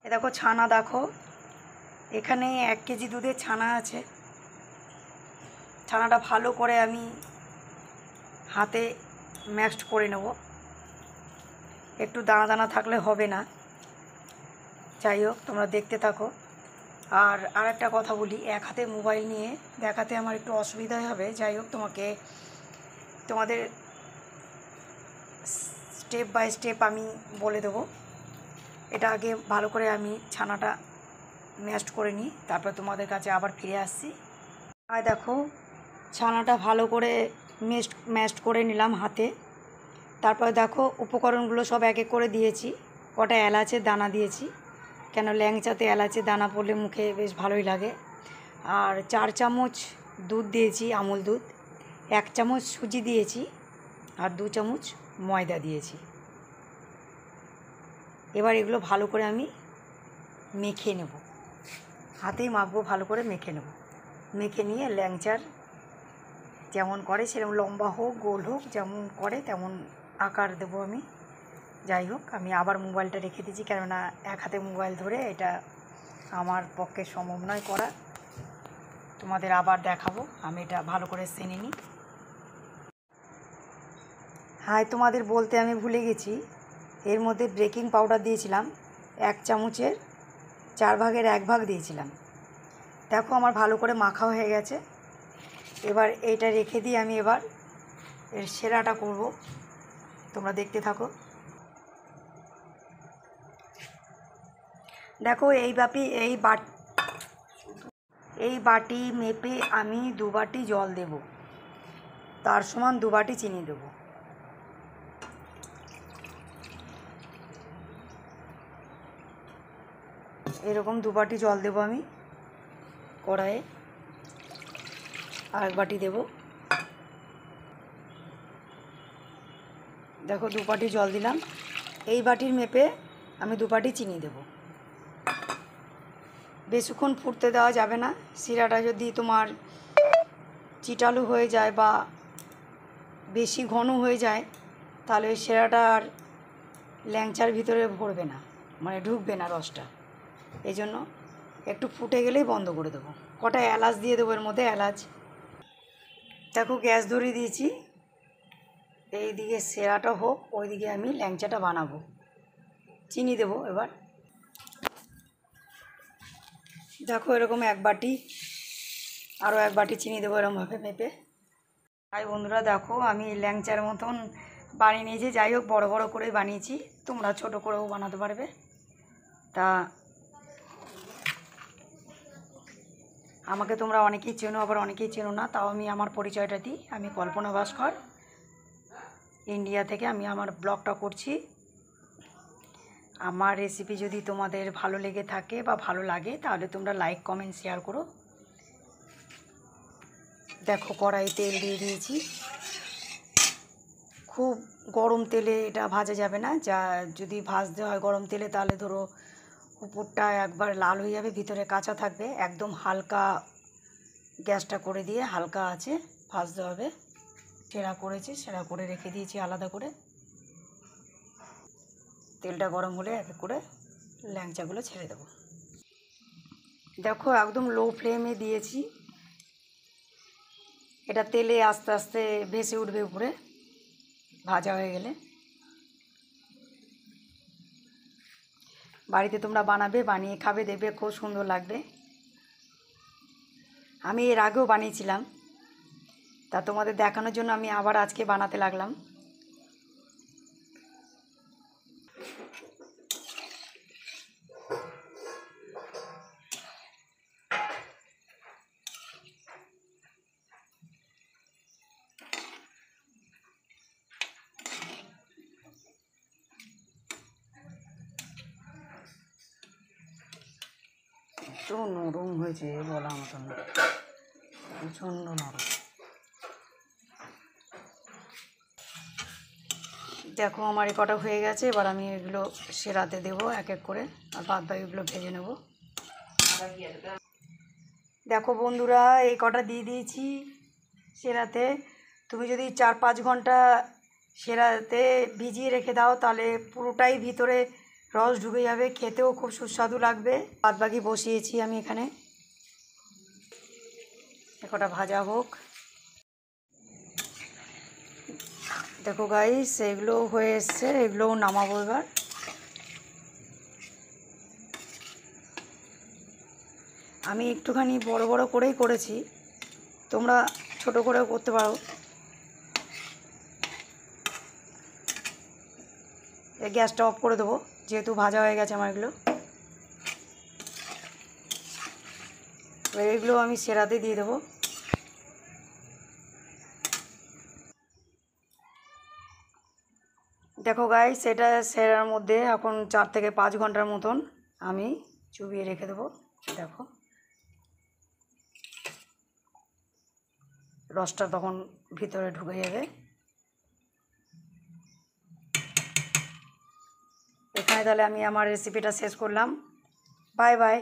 এ দেখো ছানা, দেখো এখানে 1 কেজি দুধের ছানা আছে। ছানাটা ভালো করে আমি হাতে ম্যাশড করে নেব। একটু দানা দানা থাকলে হবে না, যাই হোক তোমরা দেখতে থাকো। আর আরেকটা কথা বলি, এক হাতে মোবাইল নিয়ে দেখাতে আমার একটু অসুবিধাই হবে। যাই হোক তোমাদের স্টেপ বাই স্টেপ আমি বলে দেবো। এটা আগে ভালো করে আমি ছানাটা ম্যাশড করে নিই, তারপর তোমাদের কাছে আবার ফিরে আসছি। আর দেখো ছানাটা ভালো করে ম্যাশড করে নিলাম হাতে। তারপর দেখো উপকরণগুলো সব এক এক করে দিয়েছি। কটা এলাচের দানা দিয়েছি, কেন ল্যাংচাতে এলাচের দানা পড়লে মুখে বেশ ভালোই লাগে। আর 4 চামচ দুধ দিয়েছি, আমুল দুধ। 1 চামচ সুজি দিয়েছি, আর 2 চামচ ময়দা দিয়েছি। এবার এগুলো ভালো করে আমি মেখে নেব, হাতেই মাখবো, ভালো করে মেখে নেব। মেখে নিয়ে ল্যাংচার যেমন করে সেরকম লম্বা হোক গোল হোক যেমন করে তেমন আকার দেবো আমি। যাই হোক আমি আবার মোবাইলটা রেখে দিয়েছি, কেননা এক হাতে মোবাইল ধরে এটা আমার পক্ষে সম্ভব নয় করা। তোমাদের আবার দেখাবো আমি এটা ভালো করে সেনে নিই। হ্যাঁ, তোমাদের বলতে আমি ভুলে গেছি, এর মধ্যে বেকিং পাউডার দিয়েছিলাম 1 চামচের 4 ভাগের 1 ভাগ দিয়েছিলাম। দেখো আমার ভালো করে মাখা হয়ে গেছে। এবার এইটা রেখে দিয়ে আমি এবার এর সেরাটা করব, তোমরা দেখতে থাকো। দেখো এই বাটি মেপে আমি 2 বাটি জল দেব, তার সমান 2 বাটি চিনি দেব। এরকম 2 বাটি জল দেব আমি কড়াইয়ে। আর 1 বাটি দেব। দেখো 2 বাটি জল দিলাম। এই বাটির মেপে আমি 2 বাটি চিনি দেব। বেশিক্ষণ ফুটতে দেওয়া যাবে না। শিরাটা যদি তোমার চিটালো হয়ে যায় বা বেশি ঘন হয়ে যায়, তাহলে ওই শিরাটা আর ল্যাংচার ভিতরে ভরবে না, মানে ঢুকবে না রসটা। এই জন্য একটু ফুটে গেলেই বন্ধ করে দেবো। কটা এলাচ দিয়ে দেবো এর মধ্যে, এলাচ। দেখো গ্যাস ধরিয়ে দিয়েছি, এই দিকে সেরাটা হোক, ওই দিকে আমি ল্যাংচাটা বানাবো। চিনি দেবো এবার। দেখো এরকম 1 বাটি, আরও 1 বাটি চিনি দেবো এরকমভাবে মেপে। তাই বন্ধুরা দেখো আমি ল্যাংচার মতন বানিয়ে নিয়েছি। যাই হোক বড় বড় করে বানিয়েছি, তোমরা ছোট করেও বানাতে পারবে। তা আমাকে তোমরা অনেকেই চেনো, আবার অনেকেই চেনো না, তাও আমি আমার পরিচয়টা দিই। আমি কল্পনা ভাস্কর, ইন্ডিয়া থেকে আমি আমার ব্লগটা করছি। আমার রেসিপি যদি তোমাদের ভালো লেগে থাকে বা ভালো লাগে, তাহলে তোমরা লাইক কমেন্ট শেয়ার করো। দেখো কড়াই তেল দিয়ে দিয়েছি। খুব গরম তেলে এটা ভাজা যাবে না, যা যদি ভাজতে হয় গরম তেলে তাহলে ধরো উপরটা একবার লাল হয়ে যাবে, ভিতরে কাঁচা থাকবে। একদম হালকা গ্যাসটা করে দিয়ে হালকা আছে ভাজতে হবে। সেরা করেছি, সেরা করে রেখে দিয়েছি আলাদা করে। তেলটা গরম হলে এক এক করে ল্যাংচাগুলো ছেড়ে দেবো। দেখো একদম লো ফ্লেমে দিয়েছি, এটা তেলে আস্তে আস্তে ভেসে উঠবে উপরে ভাজা হয়ে গেলে। বাড়িতে তোমরা বানাবে, বানিয়ে খাবে, দেখবে খুব সুন্দর লাগবে। আমি এর আগেও বানিয়েছিলাম, তা তোমাদের দেখানোর জন্য আমি আবার আজকে বানাতে লাগলাম। তো নরম হয়েছে বলা মতন, প্রচণ্ড নরম। দেখো আমার এ কটা হয়ে গেছে, এবার আমি এগুলো সেরাতে দেবো এক এক করে, আর বাদ বাকিগুলো ভেজে নেব। দেখো বন্ধুরা এই কটা দিয়ে দিয়েছি সেরাতে। তুমি যদি 4-5 ঘন্টা সেরাতে ভিজিয়ে রেখে দাও, তাহলে পুরোটাই ভিতরে রস ঢুকে যাবে, খেতেও খুব সুস্বাদু লাগবে। বাদবাকি বসিয়েছি আমি এখানে, একটা ভাজা হোক। দেখো গাইস, এগুলো হয়ে এসছে, এগুলোও নামাবো এবার। আমি একটুখানি বড় বড় করেই করেছি, তোমরা ছোট করেও করতে পারো। এই গ্যাসটা অফ করে দেবো, যেহেতু ভাজা হয়ে গেছে আমার এগুলো। এগুলো আমি সেরাতে দিয়ে দেবো। দেখো গাইস, এটা সেরার মধ্যে এখন 4 থেকে 5 ঘন্টার মতন আমি চুবিয়ে রেখে দেবো। দেখো রসটা তখন ভিতরে ঢুকে যাবে। এখানে তাহলে আমি আমার রেসিপিটা শেষ করলাম। Bye bye.